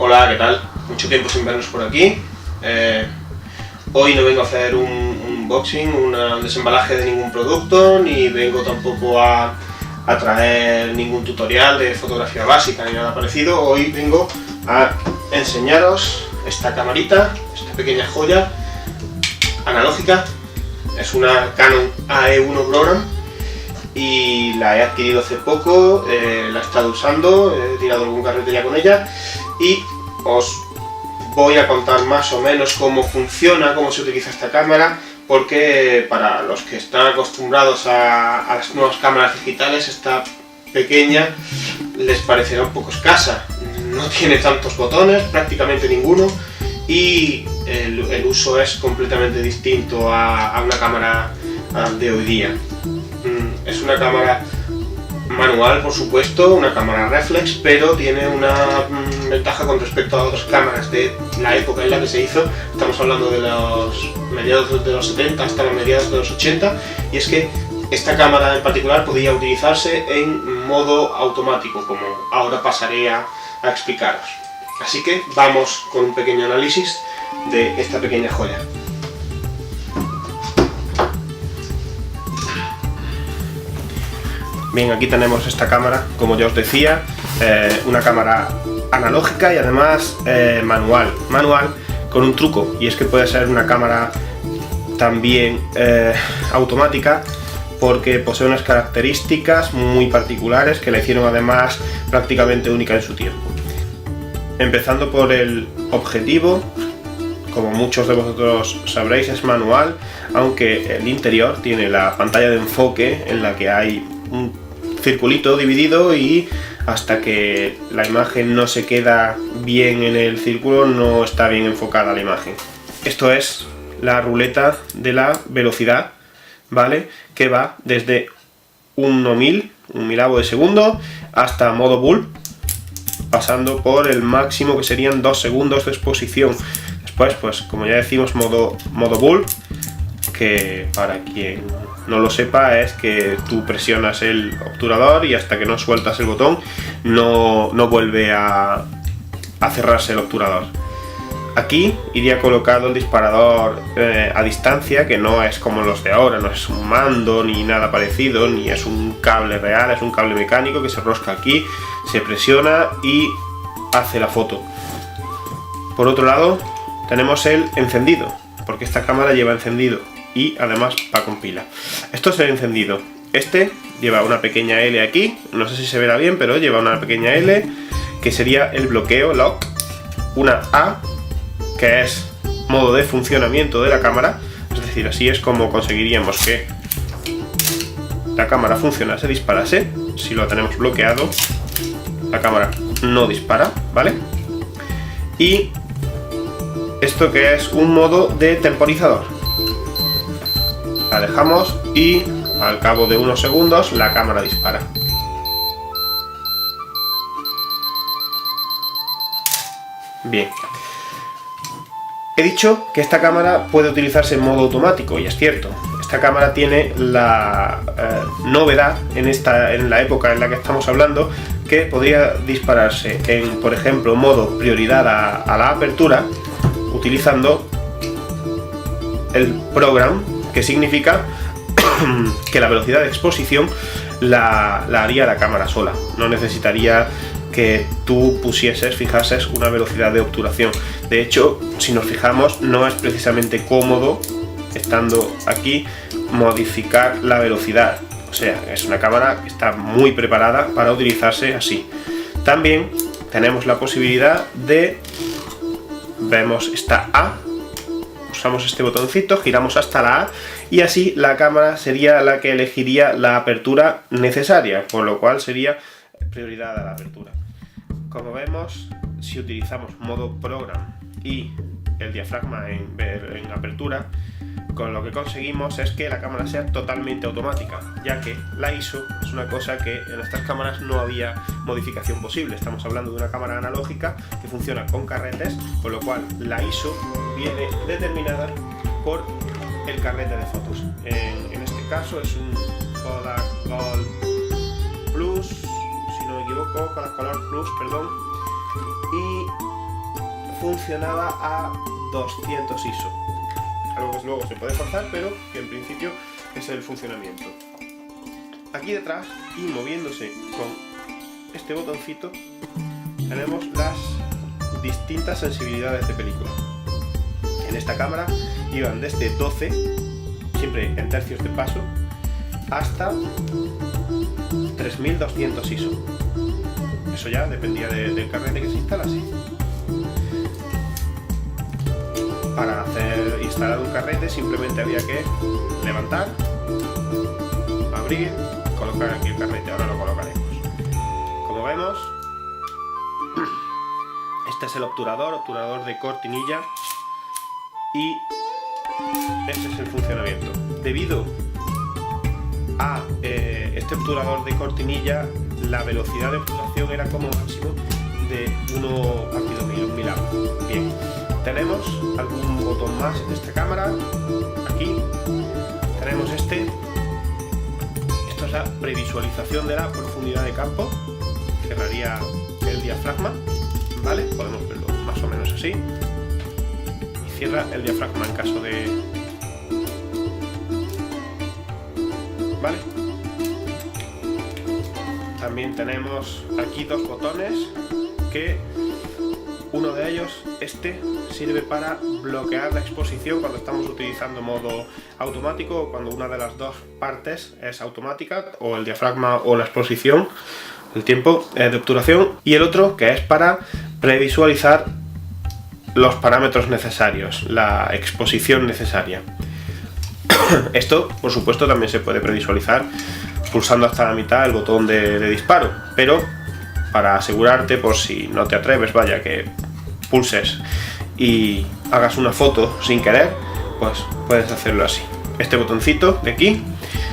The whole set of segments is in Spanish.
Hola, ¿qué tal? Mucho tiempo sin vernos por aquí. Hoy no vengo a hacer un unboxing, un desembalaje de ningún producto, ni vengo tampoco a traer ningún tutorial de fotografía básica ni nada parecido. Hoy vengo a enseñaros esta camarita, esta pequeña joya analógica. Es una Canon AE1 Program y la he adquirido hace poco, la he estado usando, he tirado algún carrete ya con ella y os voy a contar más o menos cómo funciona, cómo se utiliza esta cámara, porque para los que están acostumbrados a las nuevas cámaras digitales, esta pequeña les parecerá un poco escasa. No tiene tantos botones, prácticamente ninguno, y el uso es completamente distinto a una cámara de hoy día. Es una cámara manual, por supuesto, una cámara reflex, pero tiene una ventaja con respecto a otras cámaras de la época en la que se hizo. Estamos hablando de los mediados de los 70 hasta los mediados de los 80, y es que esta cámara en particular podía utilizarse en modo automático, como ahora pasaré a explicaros. Así que vamos con un pequeño análisis de esta pequeña joya. Bien, aquí tenemos esta cámara, como ya os decía, una cámara analógica y además manual con un truco, y es que puede ser una cámara también automática, porque posee unas características muy particulares que la hicieron además prácticamente única en su tiempo. Empezando por el objetivo, como muchos de vosotros sabréis, es manual, aunque el interior tiene la pantalla de enfoque en la que hay un circulito dividido, y hasta que la imagen no se queda bien en el círculo no está bien enfocada la imagen. Esto es la ruleta de la velocidad, ¿vale? Que va desde un milavo de segundo, hasta modo bulb, pasando por el máximo que serían 2 segundos de exposición. Después, pues como ya decimos, modo bulb, que para quien no lo sepa es que tú presionas el obturador y hasta que no sueltas el botón no vuelve a cerrarse el obturador. Aquí iría colocado el disparador a distancia, que no es como los de ahora, no es un mando ni nada parecido, ni es un cable real, es un cable mecánico que se rosca aquí, se presiona y hace la foto. Por otro lado tenemos el encendido, porque esta cámara lleva encendido y además va con pila. Esto es el encendido. Este lleva una pequeña L aquí, no sé si se verá bien, pero lleva una pequeña L que sería el bloqueo, lock, una A que es modo de funcionamiento de la cámara, es decir, así es como conseguiríamos que la cámara funcionase, disparase. Si lo tenemos bloqueado, la cámara no dispara, ¿vale? Y esto que es un modo de temporizador. La dejamos y al cabo de unos segundos la cámara dispara. Bien. He dicho que esta cámara puede utilizarse en modo automático, y es cierto. Esta cámara tiene la novedad en la época en la que estamos hablando, que podría dispararse en, por ejemplo, modo prioridad a la apertura, utilizando el program, que significa que la velocidad de exposición la haría la cámara sola. No necesitaría que tú fijases una velocidad de obturación. De hecho, si nos fijamos, no es precisamente cómodo, estando aquí, modificar la velocidad. O sea, es una cámara que está muy preparada para utilizarse así. También tenemos la posibilidad de, vemos esta A, usamos este botoncito, giramos hasta la A, y así la cámara sería la que elegiría la apertura necesaria, por lo cual sería prioridad a la apertura. Como vemos, si utilizamos modo program y el diafragma en apertura, con lo que conseguimos es que la cámara sea totalmente automática, ya que la ISO es una cosa que en estas cámaras no había modificación posible. Estamos hablando de una cámara analógica que funciona con carretes, con lo cual la ISO viene determinada por el carrete de fotos. En este caso es un Kodak Gold Plus, si no me equivoco, Kodak Color Plus, perdón, y funcionaba a 200 ISO. Algo que luego se puede forzar, pero que en principio es el funcionamiento. Aquí detrás, y moviéndose con este botoncito, tenemos las distintas sensibilidades de película. En esta cámara iban desde 12, siempre en tercios de paso, hasta 3200 ISO. Eso ya dependía del carrete que se instalase. Para instalar un carrete simplemente había que levantar, abrir, colocar aquí el carrete. Ahora lo colocaremos. Como vemos, este es el obturador de cortinilla, y este es el funcionamiento. Debido a este obturador de cortinilla, la velocidad de obturación era como máximo de 1/1000 amp. Bien, tenemos algún botón más en esta cámara. Aquí tenemos esto es la previsualización de la profundidad de campo. Cerraría el diafragma, ¿vale? Podemos verlo más o menos así. Y cierra el diafragma en caso de... ¿Vale? También tenemos aquí dos botones, que uno de ellos, sirve para bloquear la exposición cuando estamos utilizando modo automático, o cuando una de las dos partes es automática, o el diafragma o la exposición, el tiempo de obturación. Y el otro, que es para previsualizar los parámetros necesarios, la exposición necesaria. Esto, por supuesto, también se puede previsualizar pulsando hasta la mitad el botón de disparo, pero para asegurarte, por si no te atreves, vaya, que pulses y hagas una foto sin querer, pues puedes hacerlo así. Este botoncito de aquí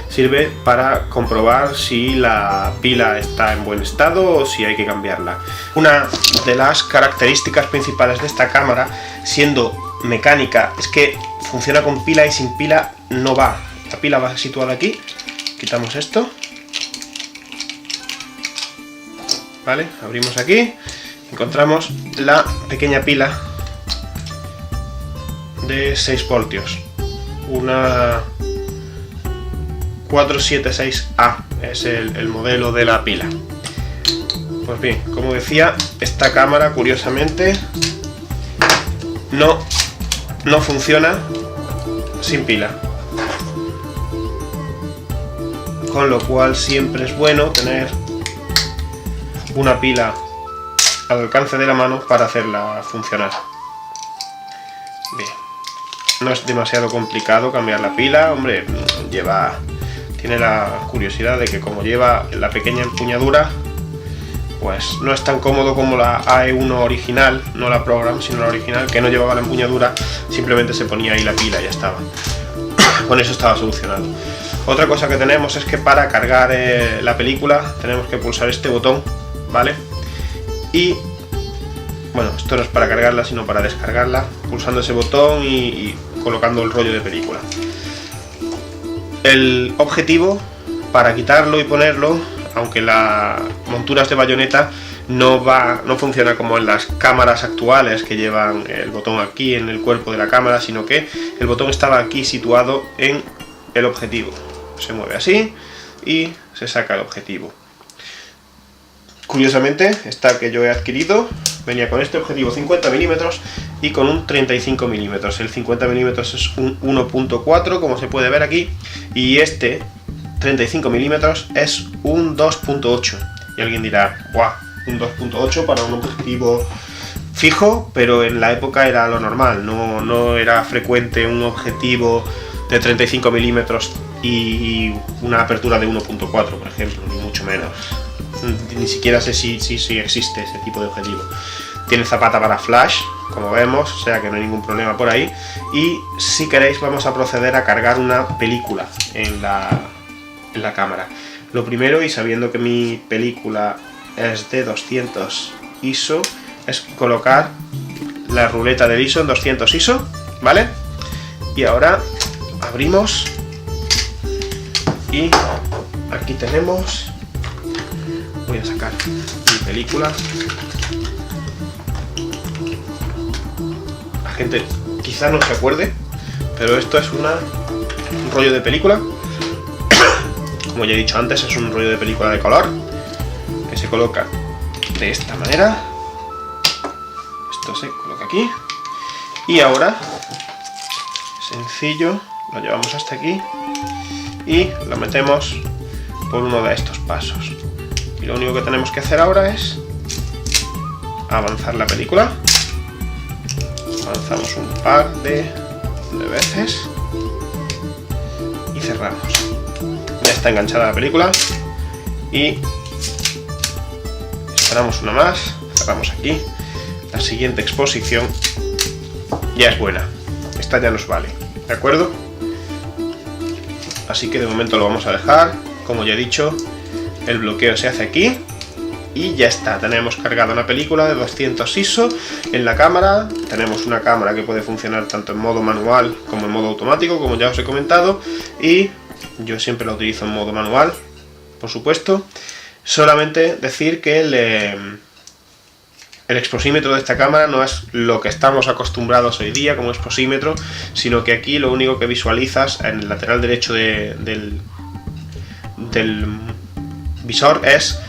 sirve para comprobar si la pila está en buen estado o si hay que cambiarla. Una de las características principales de esta cámara, siendo mecánica, es que funciona con pila y sin pila no va. La pila va situada aquí. Quitamos esto, ¿vale? Abrimos aquí, encontramos la pequeña pila de 6 voltios, una 476A es el modelo de la pila. Pues bien, como decía, esta cámara curiosamente no funciona sin pila. Con lo cual siempre es bueno tener una pila al alcance de la mano para hacerla funcionar. Bien, no es demasiado complicado cambiar la pila, hombre, tiene la curiosidad de que como lleva la pequeña empuñadura, pues no es tan cómodo como la AE1 original, no la Program, sino la original, que no llevaba la empuñadura, simplemente se ponía ahí la pila y ya estaba. Con eso estaba solucionado. Otra cosa que tenemos es que para cargar la película tenemos que pulsar este botón, ¿vale? Y bueno, esto no es para cargarla, sino para descargarla, pulsando ese botón y colocando el rollo de película. El objetivo, para quitarlo y ponerlo, aunque las monturas de bayoneta no funciona como en las cámaras actuales, que llevan el botón aquí en el cuerpo de la cámara, sino que el botón estaba aquí situado en el objetivo. Se mueve así y se saca el objetivo. Curiosamente, esta que yo he adquirido venía con este objetivo 50 mm y con un 35 mm. El 50 mm es un 1.4, como se puede ver aquí, y este 35 mm es un 2.8. Y alguien dirá, ¡guau! Un 2.8 para un objetivo fijo, pero en la época era lo normal, no era frecuente un objetivo de 35 mm y una apertura de 1.4, por ejemplo, ni mucho menos. Ni siquiera sé si existe ese tipo de objetivo. Tiene zapata para flash, como vemos, o sea que no hay ningún problema por ahí. Y si queréis, vamos a proceder a cargar una película en la cámara. Lo primero, y sabiendo que mi película es de 200 ISO, es colocar la ruleta del ISO en 200 ISO, ¿vale? Y ahora abrimos y aquí tenemos, voy a sacar mi película, gente quizás no se acuerde, pero esto es un rollo de película. Como ya he dicho antes, es un rollo de película de color que se coloca de esta manera. Esto se coloca aquí y ahora, sencillo, lo llevamos hasta aquí y lo metemos por uno de estos pasos. Y lo único que tenemos que hacer ahora es avanzar la película. Avanzamos un par de veces y cerramos. Ya está enganchada la película y esperamos una más, cerramos aquí. La siguiente exposición ya es buena, esta ya nos vale, ¿de acuerdo? Así que de momento lo vamos a dejar. Como ya he dicho, el bloqueo se hace aquí y ya está. Tenemos cargada una película de 200 ISO en la cámara. Tenemos una cámara que puede funcionar tanto en modo manual como en modo automático, como ya os he comentado, y yo siempre lo utilizo en modo manual, por supuesto. Solamente decir que el exposímetro de esta cámara no es lo que estamos acostumbrados hoy día como exposímetro, sino que aquí lo único que visualizas en el lateral derecho del visor es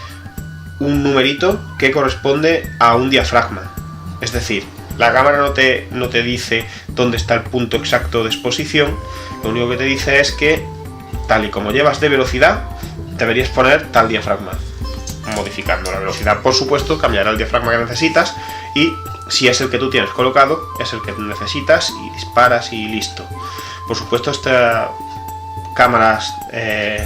un numerito que corresponde a un diafragma. Es decir, la cámara no te dice dónde está el punto exacto de exposición, lo único que te dice es que, tal y como llevas de velocidad, deberías poner tal diafragma. Modificando la velocidad, por supuesto, cambiará el diafragma que necesitas, y si es el que tú tienes colocado, es el que necesitas, y disparas y listo. Por supuesto, estas cámaras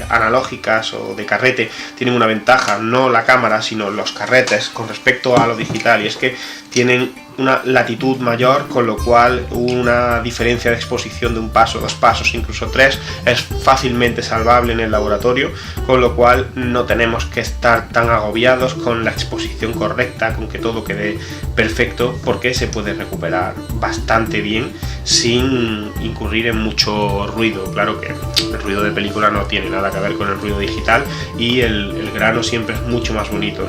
analógicas o de carrete tienen una ventaja, no la cámara, sino los carretes con respecto a lo digital, y es que tienen una latitud mayor, con lo cual una diferencia de exposición de un paso, 2 pasos, incluso 3, es fácilmente salvable en el laboratorio, con lo cual no tenemos que estar tan agobiados con la exposición correcta, con que todo quede perfecto, porque se puede recuperar bastante bien sin incurrir en mucho ruido. Claro que el ruido de película no tiene nada que ver con el ruido digital, y el grano siempre es mucho más bonito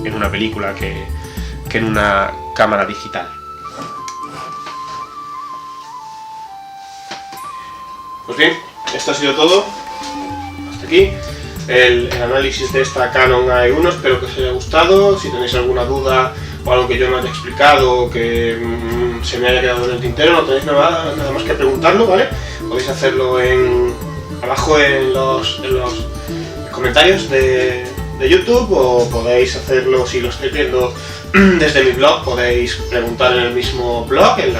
en una película que en una cámara digital. Pues bien, esto ha sido todo. Hasta aquí el análisis de esta Canon AE1. Espero que os haya gustado. Si tenéis alguna duda o algo que yo no haya explicado o que se me haya quedado en el tintero, no tenéis nada más que preguntarlo, ¿vale? Podéis hacerlo abajo en los comentarios de YouTube, o podéis hacerlo, si lo estáis viendo desde mi blog, podéis preguntar en el mismo blog, en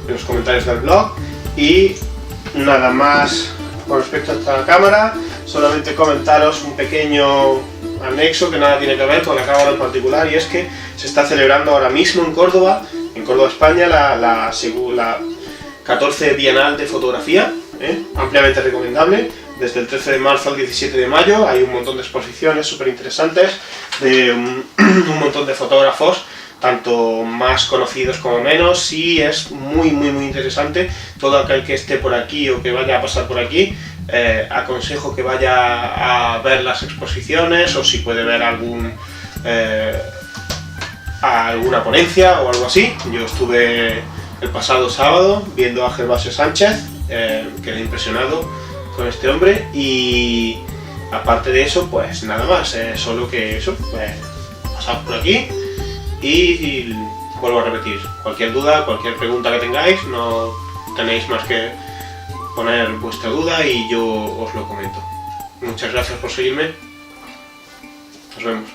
los comentarios del blog. Y nada más con respecto a esta cámara, solamente comentaros un pequeño anexo que nada tiene que ver con la cámara en particular, y es que se está celebrando ahora mismo en Córdoba, España, la 14 Bienal de Fotografía, ampliamente recomendable. Desde el 13 de marzo al 17 de mayo hay un montón de exposiciones súper interesantes de un montón de fotógrafos, tanto más conocidos como menos, y es muy interesante. Todo aquel que esté por aquí o que vaya a pasar por aquí, aconsejo que vaya a ver las exposiciones, o si puede ver alguna ponencia o algo así. Yo estuve el pasado sábado viendo a Gervasio Sánchez, quedé impresionado con este hombre, y aparte de eso, pues nada más, solo que eso, pasad por aquí y vuelvo a repetir, cualquier duda, cualquier pregunta que tengáis, no tenéis más que poner vuestra duda y yo os lo comento. Muchas gracias por seguirme, nos vemos.